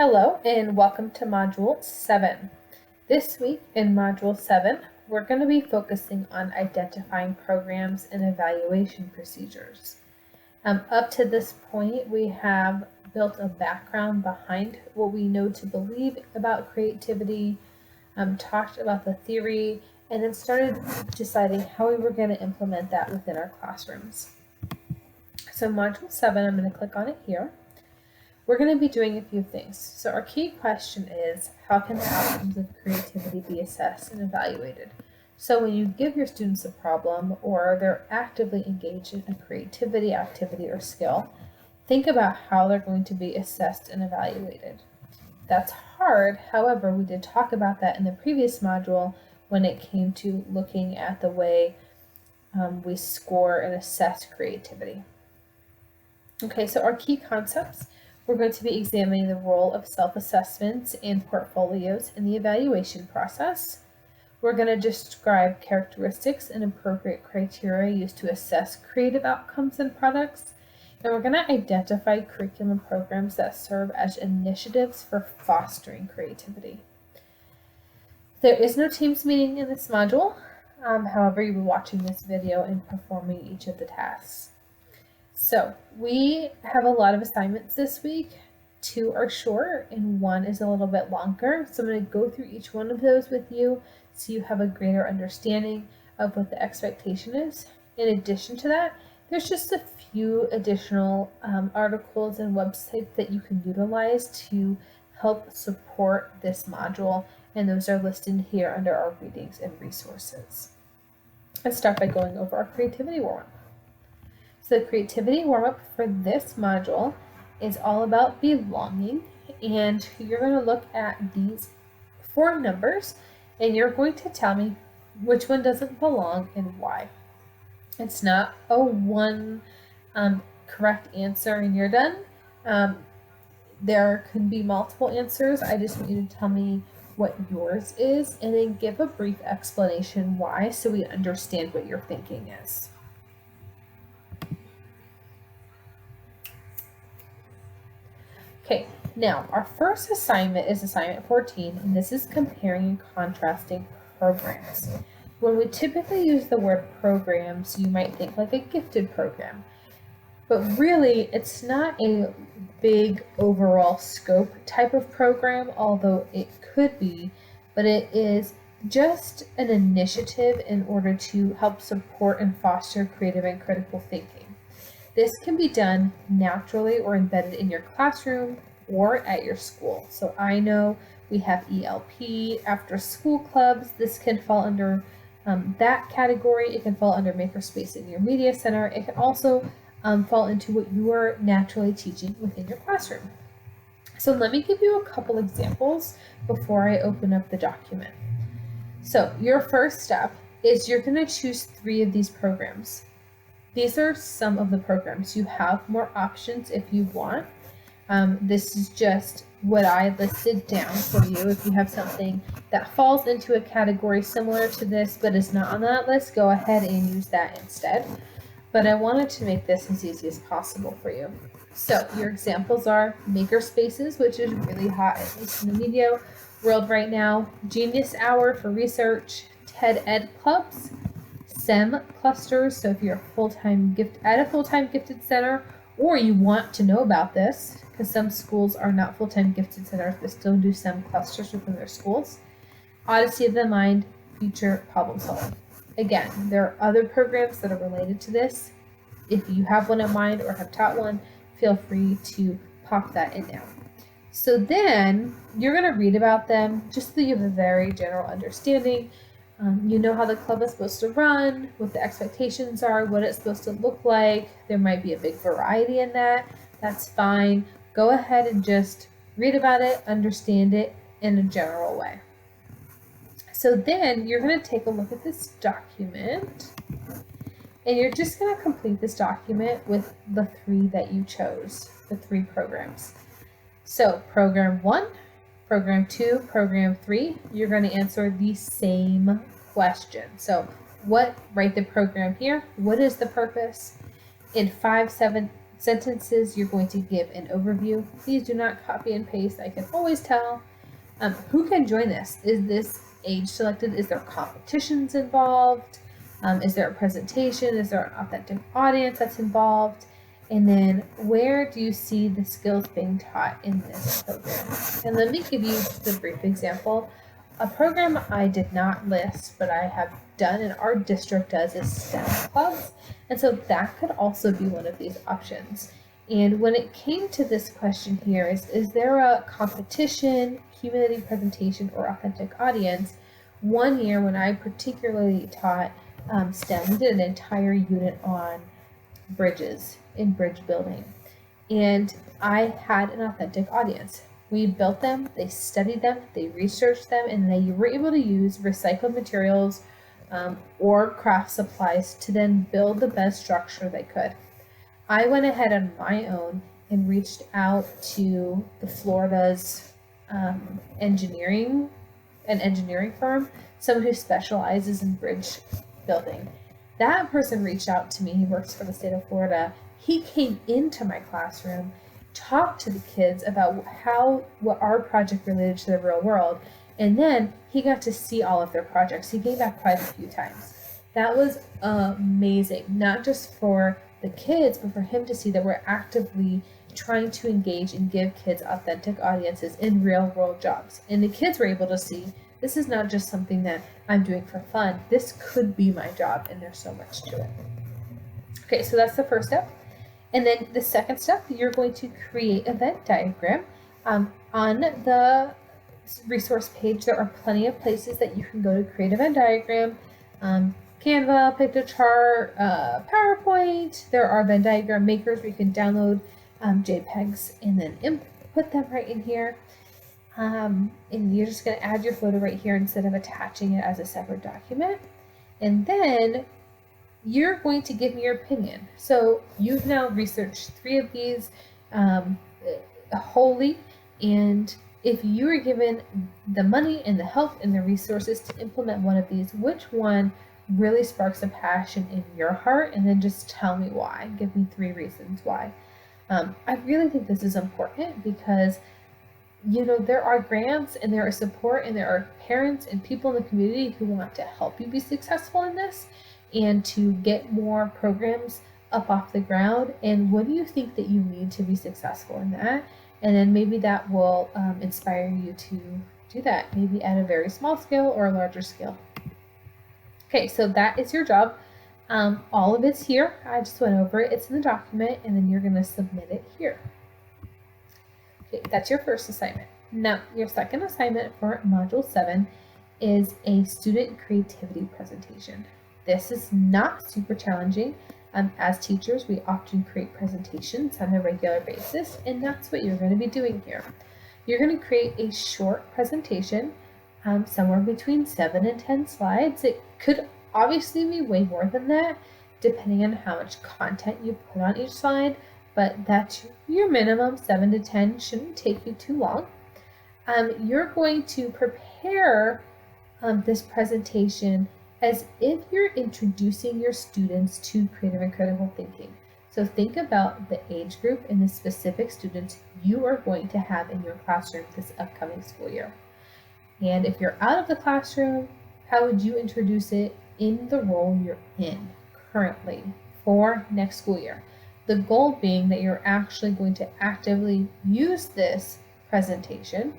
Hello and welcome to Module 7. This week in Module 7, we're going to be focusing on identifying programs and evaluation procedures. Up to this point, we have built a background behind what we know to believe about creativity, talked about the theory, and then started deciding how we were going to implement that within our classrooms. So Module 7, I'm going to click on it here. We're going to be doing a few things. So our key question is, how can the outcomes of creativity be assessed and evaluated? So when you give your students a problem or they're actively engaged in a creativity activity or skill, think about how they're going to be assessed and evaluated. That's hard. However, we did talk about that in the previous module when it came to looking at the way we score and assess creativity. Okay, so our key concepts. We're going to be examining the role of self-assessments and portfolios in the evaluation process. We're going to describe characteristics and appropriate criteria used to assess creative outcomes and products. And we're going to identify curriculum programs that serve as initiatives for fostering creativity. There is no Teams meeting in this module. However, you'll be watching this video and performing each of the tasks. So we have a lot of assignments this week. 2 are short and 1 is a little bit longer. So I'm going to go through each one of those with you so you have a greater understanding of what the expectation is. In addition to that, there's just a few additional articles and websites that you can utilize to help support this module, and those are listed here under our readings and resources. Let's start by going over our creativity warm-up. So the creativity warm-up for this module is all about belonging, and you're going to look at these 4 numbers and you're going to tell me which one doesn't belong and why. It's not a one correct answer and you're done. There could be multiple answers. I just want you to tell me what yours is and then give a brief explanation why so we understand what your thinking is. Okay, now our first assignment is assignment 14, and this is comparing and contrasting programs. When we typically use the word programs, you might think like a gifted program, but really it's not a big overall scope type of program, although it could be, but it is just an initiative in order to help support and foster creative and critical thinking. This can be done naturally or embedded in your classroom or at your school. So I know we have ELP, after school clubs. This can fall under that category. It can fall under Makerspace in your media center. It can also fall into what you are naturally teaching within your classroom. So let me give you a couple examples before I open up the document. So your first step is you're going to choose 3 of these programs. These are some of the programs. You have more options if you want. This is just what I listed down for you. If you have something that falls into a category similar to this but is not on that list, go ahead and use that instead. But I wanted to make this as easy as possible for you. So your examples are Makerspaces, which is really hot, at least in the media world right now, Genius Hour for research, TED Ed clubs, STEM clusters. So if you're a full-time gifted center, or you want to know about this, because some schools are not full-time gifted centers but still do STEM clusters within their schools, Odyssey of the Mind, Future Problem Solving. Again, there are other programs that are related to this. If you have one in mind or have taught one, feel free to pop that in now. So then you're going to read about them just so that you have a very general understanding. You know how the club is supposed to run, what the expectations are, what it's supposed to look like. There might be a big variety in that. That's fine. Go ahead and just read about it, understand it in a general way. So then you're going to take a look at this document, and you're just going to complete this document with the 3 that you chose, the 3 programs. So program 1, program 2, program 3, you're going to answer the same question. So write the program here. What is the purpose? In 5 Sentences, you're going to give an overview. Please do not copy and paste. I can always tell. Who can join this? Is this age selected? Is there competitions involved? Is there a presentation? Is there an authentic audience that's involved? And then where do you see the skills being taught in this program? And let me give you just a brief example. A program I did not list, but I have done and our district does is STEM clubs. And so that could also be one of these options. And when it came to this question here, is there a competition, community presentation, or authentic audience? One year when I particularly taught STEM, we did an entire unit on bridges in bridge building. And I had an authentic audience. We built them, they studied them, they researched them, and they were able to use recycled materials or craft supplies to then build the best structure they could. I went ahead on my own and reached out to the Florida's engineering firm, someone who specializes in bridge building. That person reached out to me. He works for the state of Florida. He came into my classroom, talked to the kids about what our project related to the real world, and then he got to see all of their projects. He came back quite a few times. That was amazing, not just for the kids, but for him to see that we're actively trying to engage and give kids authentic audiences in real world jobs. And the kids were able to see this is not just something that I'm doing for fun. This could be my job, and there's so much to it. Okay, so that's the first step. And then the second step, you're going to create a Venn diagram. On the resource page, there are plenty of places that you can go to create a Venn diagram. Canva, Piktochart, PowerPoint. There are Venn diagram makers where you can download JPEGs and then input them right in here. And you're just going to add your photo right here instead of attaching it as a separate document. And then you're going to give me your opinion. So you've now researched 3 of these wholly, and if you were given the money and the help and the resources to implement one of these, which one really sparks a passion in your heart? And then just tell me why. Give me 3 reasons why. I really think this is important because there are grants and there is support and there are parents and people in the community who want to help you be successful in this and to get more programs up off the ground. And what do you think that you need to be successful in that? And then maybe that will inspire you to do that, maybe at a very small scale or a larger scale. Okay, so that is your job. All of it's here. I just went over it. It's in the document, and then you're going to submit it here. Okay, that's your first assignment. Now, your second assignment for Module 7 is a student creativity presentation. This is not super challenging. As teachers, we often create presentations on a regular basis, and that's what you're going to be doing here. You're going to create a short presentation, somewhere between 7 and 10 slides. It could obviously be way more than that, depending on how much content you put on each slide, but that's your minimum. 7 to 10 shouldn't take you too long. You're going to prepare this presentation as if you're introducing your students to creative and critical thinking. So think about the age group and the specific students you are going to have in your classroom this upcoming school year. And if you're out of the classroom, how would you introduce it in the role you're in currently for next school year? The goal being that you're actually going to actively use this presentation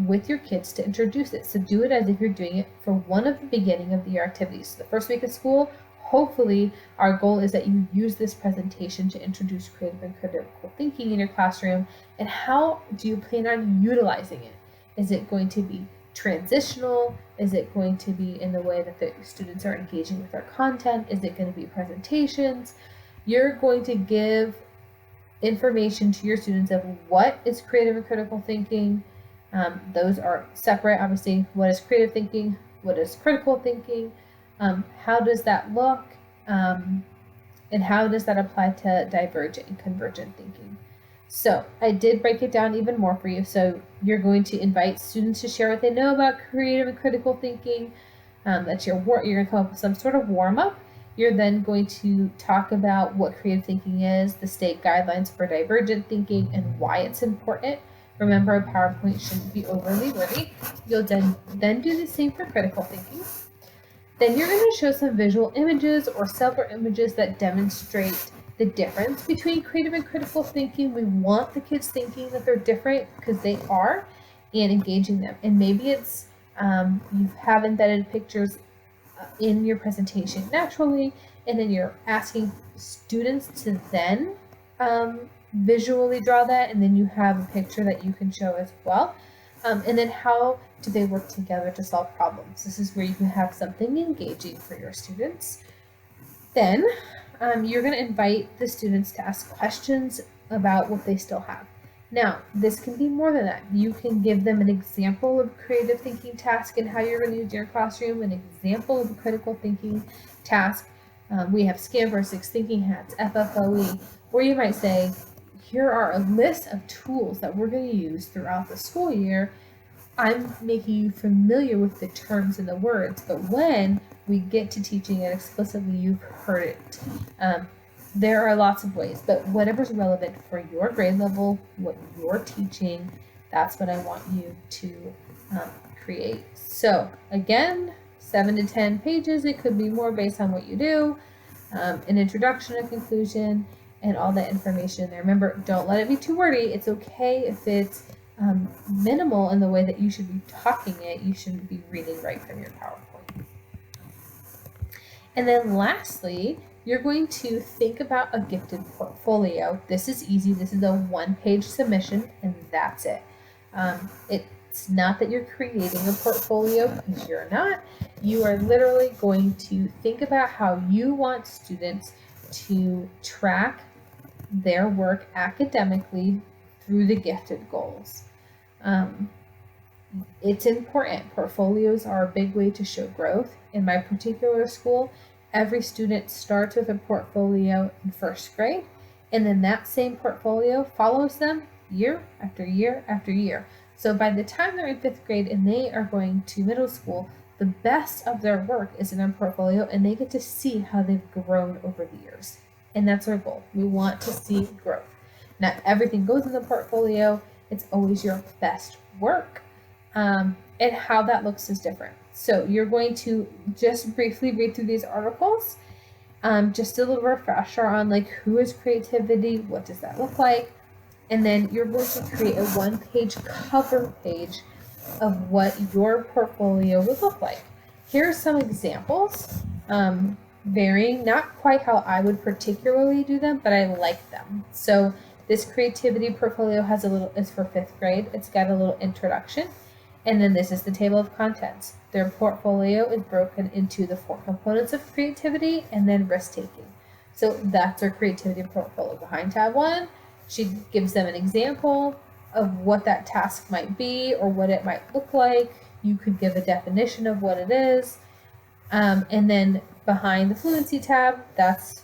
with your kids to introduce it. So do it as if you're doing it for one of the beginning of the year activities. So the first week of school, hopefully our goal is that you use this presentation to introduce creative and critical thinking in your classroom. And how do you plan on utilizing it? Is it going to be transitional? Is it going to be in the way that the students are engaging with our content? Is it going to be presentations? You're going to give information to your students of what is creative and critical thinking. Those are separate, obviously. What is creative thinking? What is critical thinking? How does that look? And how does that apply to divergent and convergent thinking? So I did break it down even more for you. So you're going to invite students to share what they know about creative and critical thinking. You're going to come up with some sort of warm-up. You're then going to talk about what creative thinking is, the state guidelines for divergent thinking, and why it's important. Remember, a PowerPoint shouldn't be overly wordy. You'll then do the same for critical thinking. Then you're going to show some visual images or several images that demonstrate the difference between creative and critical thinking. We want the kids thinking that they're different, because they are, and engaging them. And maybe it's you have embedded pictures in your presentation naturally, and then you're asking students to then visually draw that, and then you have a picture that you can show as well. And then how do they work together to solve problems? This is where you can have something engaging for your students. Then you're going to invite the students to ask questions about what they still have. Now, this can be more than that. You can give them an example of creative thinking task and how you're going to use your classroom, an example of a critical thinking task. We have Scanversix, Thinking Hats, FFOE, or you might say, here are a list of tools that we're going to use throughout the school year. I'm making you familiar with the terms and the words, but when we get to teaching it explicitly, you've heard it. There are lots of ways, but whatever's relevant for your grade level, what you're teaching, that's what I want you to create. So again, 7 to 10 pages. It could be more based on what you do. An introduction, a conclusion, and all that information there. Remember, don't let it be too wordy. It's okay if it's minimal in the way that you should be talking it. You shouldn't be reading right from your PowerPoint. And then lastly, you're going to think about a gifted portfolio. This is easy. This is a 1-page submission, and that's it. It's not that you're creating a portfolio, because you're not. You are literally going to think about how you want students to track their work academically through the gifted goals. It's important. Portfolios are a big way to show growth. In my particular school, every student starts with a portfolio in first grade, and then that same portfolio follows them year after year after year. So by the time they're in 5th grade and they are going to middle school, the best of their work is in their portfolio, and they get to see how they've grown over the years. And that's our goal. We want to see growth. Not everything goes in the portfolio. It's always your best work. And how that looks is different. So you're going to just briefly read through these articles. Just a little refresher on like, who is creativity? What does that look like? And then you're going to create a 1-page cover page of what your portfolio would look like. Here are some examples, varying, not quite how I would particularly do them, but I like them. So this creativity portfolio is for 5th grade. It's got a little introduction. And then this is the table of contents. Their portfolio is broken into the 4 components of creativity and then risk-taking. So that's our creativity portfolio. Behind tab 1, she gives them an example of what that task might be or what it might look like. You could give a definition of what it is. And then behind the fluency tab, that's,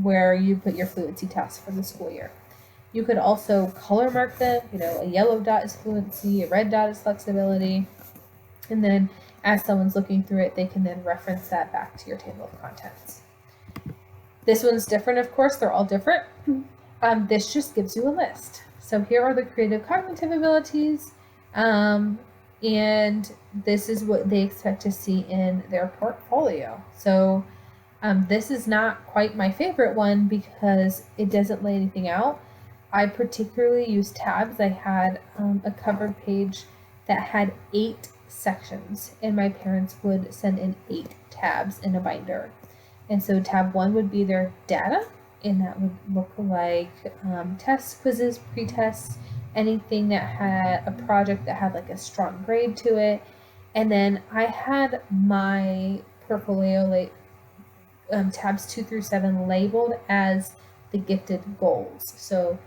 where you put your fluency tasks for the school year. You could also color mark them. A yellow dot is fluency, a red dot is flexibility. And then as someone's looking through it, they can then reference that back to your table of contents. This one's different, of course. They're all different. This just gives you a list. So here are the creative cognitive abilities. And this is what they expect to see in their portfolio. So this is not quite my favorite one because it doesn't lay anything out. I particularly use tabs. I had a cover page that had 8 sections, and my parents would send in 8 tabs in a binder. And so tab 1 would be their data, and that would look like tests, quizzes, pre-tests, anything that had a project that had like a strong grade to it. And then I had my portfolio tabs 2 through 7 labeled as the gifted goals. So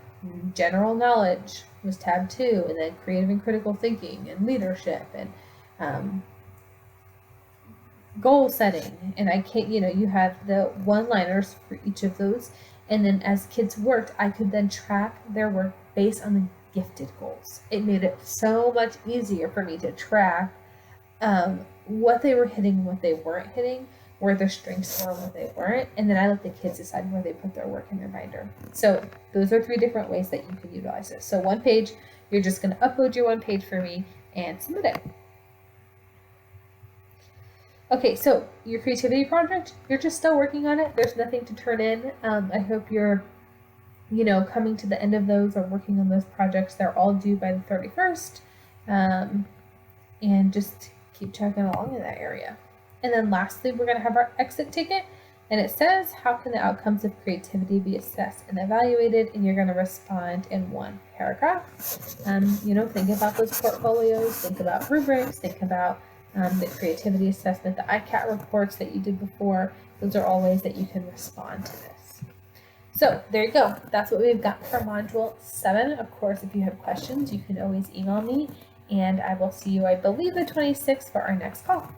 general knowledge was tab 2, and then creative and critical thinking and leadership and goal setting. And you have the one-liners for each of those. And then as kids worked, I could then track their work based on the gifted goals. It made it so much easier for me to track what they were hitting and what they weren't hitting. where their strengths were and where they weren't, and then I let the kids decide where they put their work in their binder. So those are 3 different ways that you can utilize it. So one page, you're just going to upload your one page for me and submit it. Okay, so your creativity project, you're just still working on it. There's nothing to turn in. I hope you're, coming to the end of those or working on those projects. They're all due by the 31st. And just keep chugging along in that area. And then lastly, we're going to have our exit ticket. And it says, how can the outcomes of creativity be assessed and evaluated? And you're going to respond in 1 paragraph. Think about those portfolios, think about rubrics, think about the creativity assessment, the ICAT reports that you did before. Those are all ways that you can respond to this. So there you go. That's what we've got for Module 7. Of course, if you have questions, you can always email me. And I will see you, I believe, the 26th for our next call.